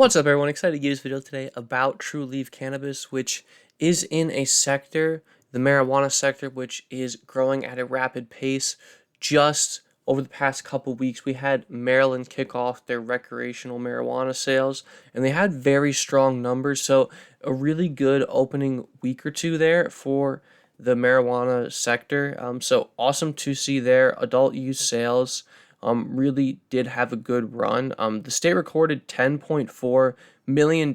What's up, everyone? Excited to give this video today about Trulieve Cannabis, which is in a sector, the marijuana sector, which is growing at a rapid pace. Just over the past couple weeks, we had Maryland kick off their recreational marijuana sales, and they had very strong numbers. So, a really good opening week or two there for the marijuana sector. So awesome to see their adult use sales really did have a good run. The state recorded $10.4 million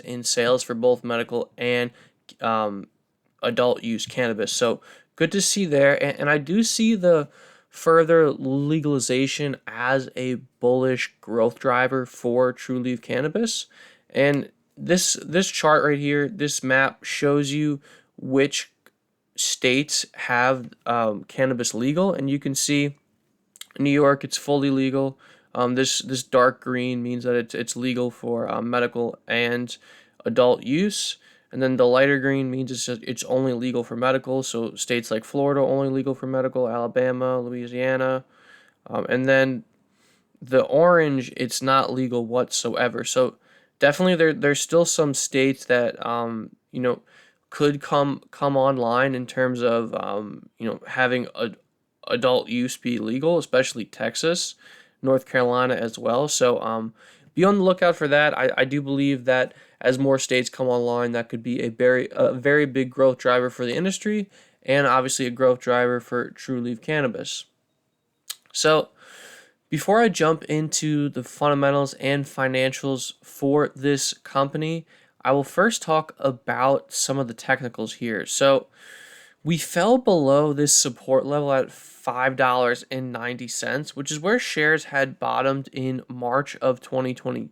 in sales for both medical and um, adult use cannabis. So good to see there. And I do see the further legalization as a bullish growth driver for Trulieve Cannabis. And this chart right here, this map shows you which states have cannabis legal, and you can see New York, it's fully legal. This dark green means that it's legal for medical and adult use, and then the lighter green means it's only legal for medical. So states like Florida only legal for medical, Alabama, Louisiana, and then the orange it's not legal whatsoever. So definitely there's still some states that could come online in terms of having a adult use be legal, especially Texas, North Carolina as well. So be on the lookout for that. I do believe that as more states come online, that could be a very big growth driver for the industry, and obviously a growth driver for Trulieve Cannabis. So before I jump into the fundamentals and financials for this company, I will first talk about some of the technicals here. So we fell below this support level at $5.90, which is where shares had bottomed in March of 2020.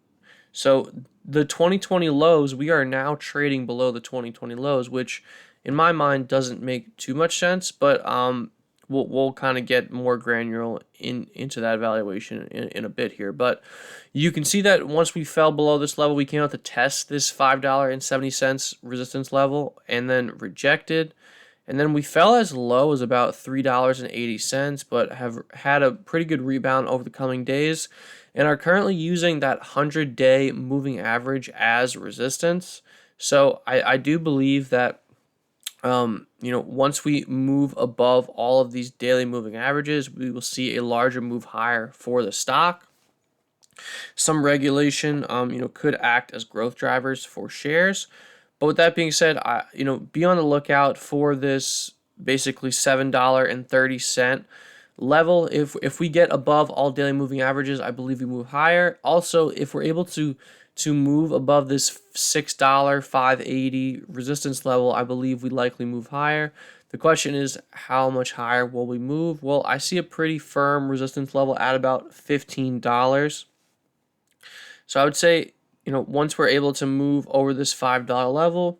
So the 2020 lows, we are now trading below the 2020 lows, which in my mind doesn't make too much sense, but we'll kind of get more granular into that evaluation in a bit here. But you can see that once we fell below this level, we came out to test this $5.70 resistance level and then rejected. And then we fell as low as about $3.80, but have had a pretty good rebound over the coming days and are currently using that 100-day moving average as resistance. So I do believe that once we move above all of these daily moving averages, we will see a larger move higher for the stock. Some regulation, could act as growth drivers for shares. But with that being said, be on the lookout for this basically $7.30 level. If we get above all daily moving averages, I believe we move higher. Also, if we're able to move above this $6.580 resistance level, I believe we likely move higher. The question is, how much higher will we move? Well, I see a pretty firm resistance level at about $15. So I would say, once we're able to move over this $5 level,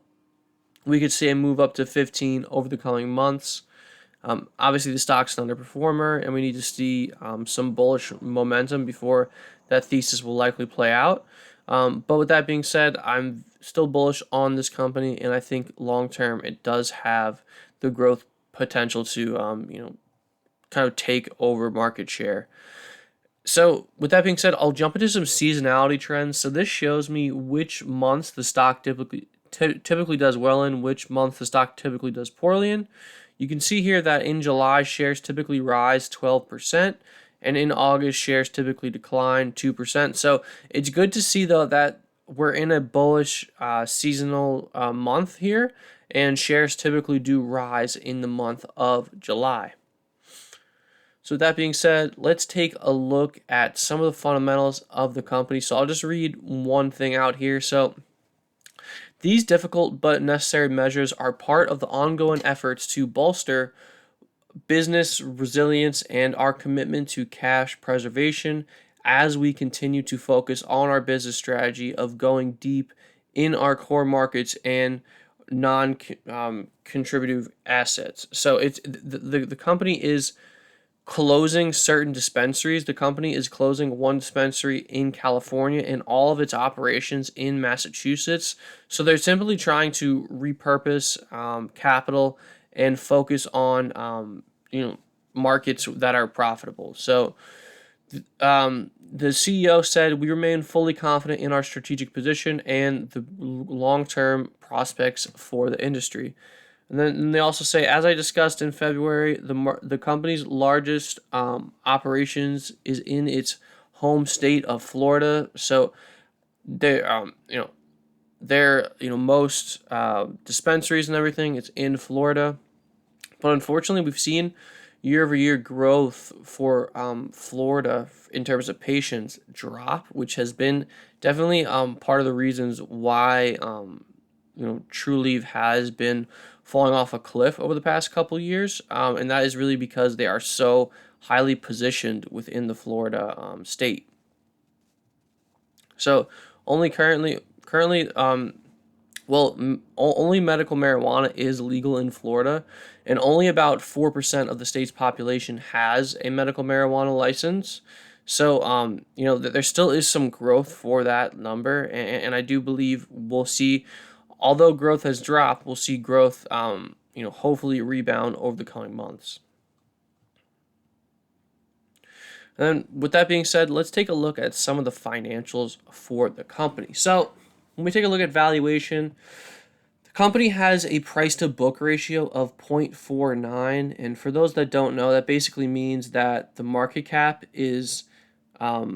we could see a move up to 15 over the coming months. Obviously, the stock's an underperformer, and we need to see some bullish momentum before that thesis will likely play out. But with that being said, I'm still bullish on this company, and I think long term it does have the growth potential to, kind of take over market share. So with that being said, I'll jump into some seasonality trends. So this shows me which months the stock typically does well in, which month the stock typically does poorly in. You can see here that in July, shares typically rise 12%, and in August, shares typically decline 2%. So it's good to see, though, that we're in a bullish seasonal month here, and shares typically do rise in the month of July. So with that being said, let's take a look at some of the fundamentals of the company. So I'll just read one thing out here. So these difficult but necessary measures are part of the ongoing efforts to bolster business resilience and our commitment to cash preservation as we continue to focus on our business strategy of going deep in our core markets and non-contributive assets. So it's the company is closing certain dispensaries. The company is closing one dispensary in California and all of its operations in Massachusetts. So they're simply trying to repurpose capital and focus on markets that are profitable. So The CEO said, "We remain fully confident in our strategic position and the long-term prospects for the industry." And then they also say, as I discussed in February, the company's largest operations is in its home state of Florida. So they their most dispensaries and everything, it's in Florida. But unfortunately, we've seen year over year growth for Florida in terms of patients drop, which has been definitely part of the reasons why Trulieve has been falling off a cliff over the past couple years, and that is really because they are so highly positioned within the Florida state. So only currently well, only medical marijuana is legal in Florida, and only about 4% of the state's population has a medical marijuana license. So, there still is some growth for that number, and I do believe we'll see, although growth has dropped, we'll see growth, hopefully rebound over the coming months. And then, with that being said, let's take a look at some of the financials for the company. So, when we take a look at valuation, the company has a price to book ratio of 0.49. And for those that don't know, that basically means that the market cap is, that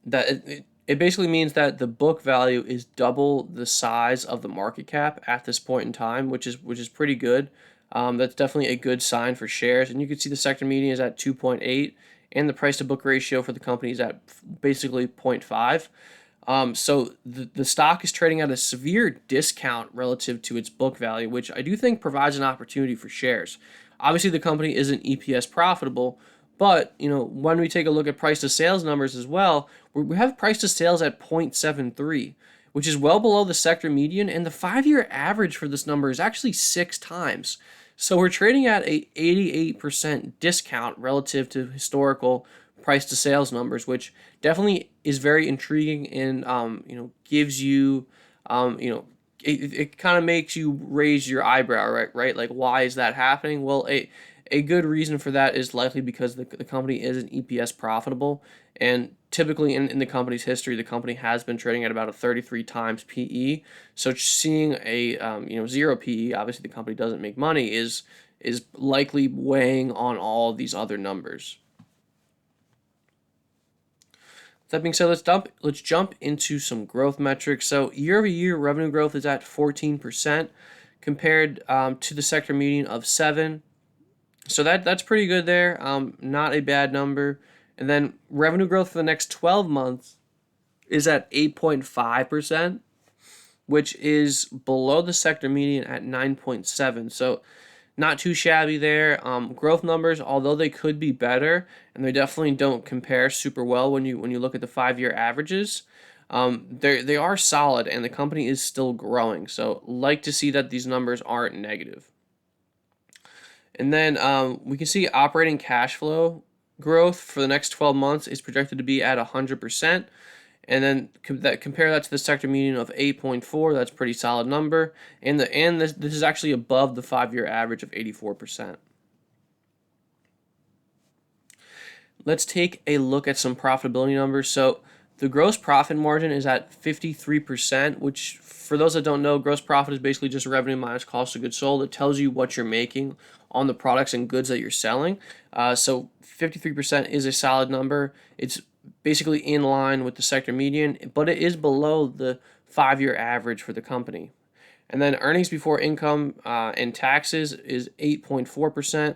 it basically means that the book value is double the size of the market cap at this point in time, which is pretty good. That's definitely a good sign for shares. And you can see the sector median is at 2.8, and the price to book ratio for the company is at basically 0.5. So the stock is trading at a severe discount relative to its book value, which I do think provides an opportunity for shares. Obviously, the company isn't EPS profitable, but when we take a look at price to sales numbers as well, we have price to sales at 0.73, which is well below the sector median, and the 5-year average for this number is actually 6 times. So we're trading at a 88% discount relative to historical price to sales numbers, which definitely is very intriguing and gives you it kind of makes you raise your eyebrow, right? Like, why is that happening? Well, a good reason for that is likely because the company isn't EPS profitable, and typically in the company's history, the company has been trading at about a 33 times PE. So seeing a 0 PE, obviously the company doesn't make money, is likely weighing on all of these other numbers. That being said, let's jump into some growth metrics. So year over year revenue growth is at 14% compared to the sector median of 7. So that's pretty good there. Not a bad number. And then revenue growth for the next 12 months is at 8.5%, which is below the sector median at 9.7. So not too shabby there. Growth numbers, although they could be better, and they definitely don't compare super well when you look at the 5-year averages. They are solid, and the company is still growing. So like to see that these numbers aren't negative. And then we can see operating cash flow growth for the next 12 months is projected to be at 100%. And then compare that to the sector median of 8.4. That's a pretty solid number. And this is actually above the 5-year average of 84%. Let's take a look at some profitability numbers. So the gross profit margin is at 53%, which for those that don't know, gross profit is basically just revenue minus cost of goods sold. It tells you what you're making on the products and goods that you're selling. So 53% is a solid number. It's basically in line with the sector median, but it is below the 5-year average for the company. And then earnings before income and taxes is 8.4%,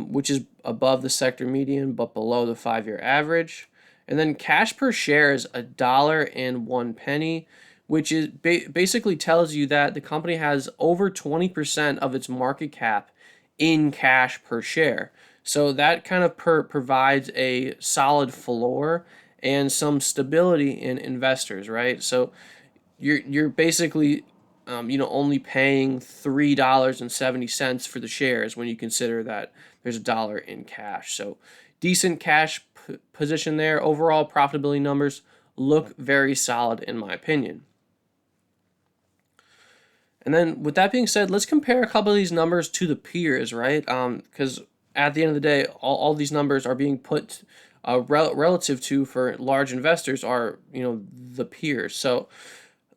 which is above the sector median but below the 5-year average. And then cash per share is $1.01, which is basically tells you that the company has over 20% of its market cap in cash per share. So that kind of provides a solid floor and some stability in investors, right? So you're basically only paying $3.70 for the shares when you consider that there's $1 in cash. So decent cash position there. Overall profitability numbers look very solid in my opinion. And then with that being said, let's compare a couple of these numbers to the peers, right? Because at the end of the day, all these numbers are being put relative to for large investors are the peers. So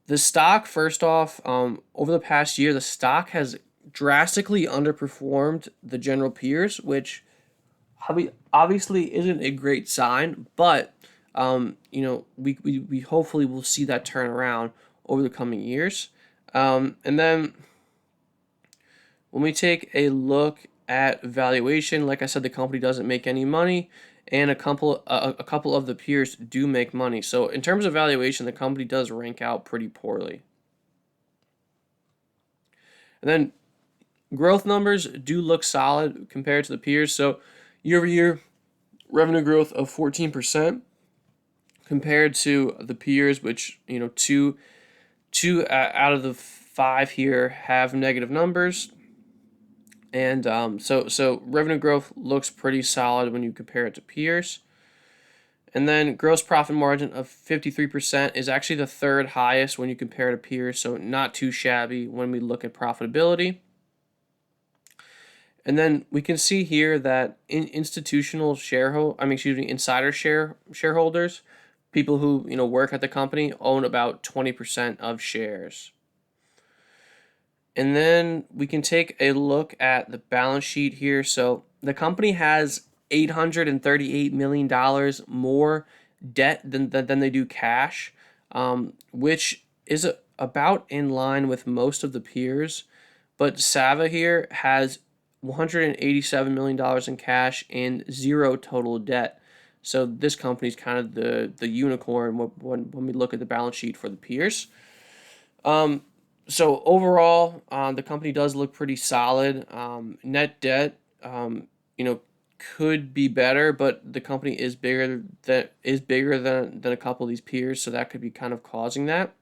the stock, first off, over the past year, the stock has drastically underperformed the general peers, which obviously isn't a great sign, but we hopefully will see that turn around over the coming years. And then when we take a look at valuation, like I said, the company doesn't make any money, and a couple of the peers do make money. So in terms of valuation, the company does rank out pretty poorly. And then growth numbers do look solid compared to the peers. So year over year, revenue growth of 14% compared to the peers, which two out of the five here have negative numbers. And so revenue growth looks pretty solid when you compare it to peers. And then gross profit margin of 53% is actually the third highest when you compare to peers, so not too shabby when we look at profitability. And then we can see here that institutional insider shareholders, people who work at the company, own about 20% of shares. And then we can take a look at the balance sheet here. So the company has $838 million more debt than they do cash, which is about in line with most of the peers. But Sava here has $187 million in cash and zero total debt. So this company is kind of the unicorn when we look at the balance sheet for the peers. So overall, the company does look pretty solid. Net debt, could be better, but the company is bigger than a couple of these peers, so that could be kind of causing that.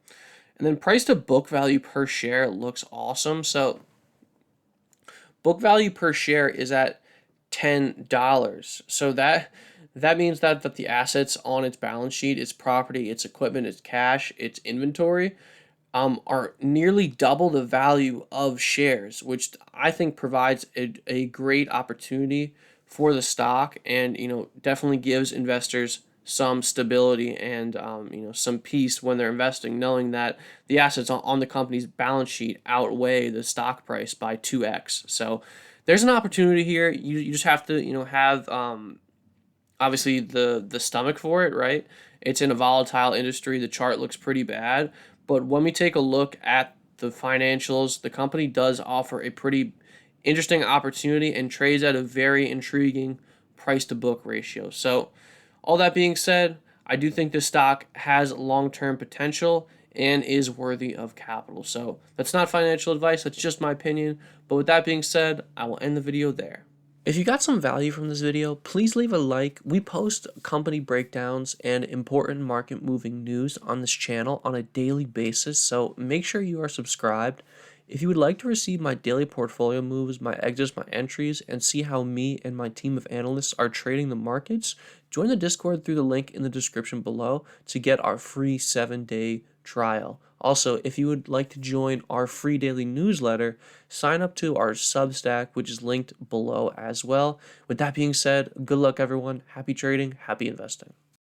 And then price to book value per share looks awesome. So book value per share is at $10. So that means that the assets on its balance sheet, its property, its equipment, its cash, its inventory, are nearly double the value of shares, which I think provides a great opportunity for the stock, and definitely gives investors some stability and some peace when they're investing, knowing that the assets on the company's balance sheet outweigh the stock price by 2x. So there's an opportunity here. You just have to have obviously the stomach for it, right? It's in a volatile industry. The chart looks pretty bad, but when we take a look at the financials, the company does offer a pretty interesting opportunity and trades at a very intriguing price to book ratio. So all that being said, I do think this stock has long-term potential and is worthy of capital. So that's not financial advice, that's just my opinion. But with that being said, I will end the video there. If you got some value from this video, please leave a like. We post company breakdowns and important market moving news on this channel on a daily basis, so make sure you are subscribed. If you would like to receive my daily portfolio moves, my exits, my entries, and see how me and my team of analysts are trading the markets, join the Discord through the link in the description below to get our free 7-day trial. Also, if you would like to join our free daily newsletter, sign up to our Substack, which is linked below as well. With that being said, good luck everyone, happy trading, happy investing.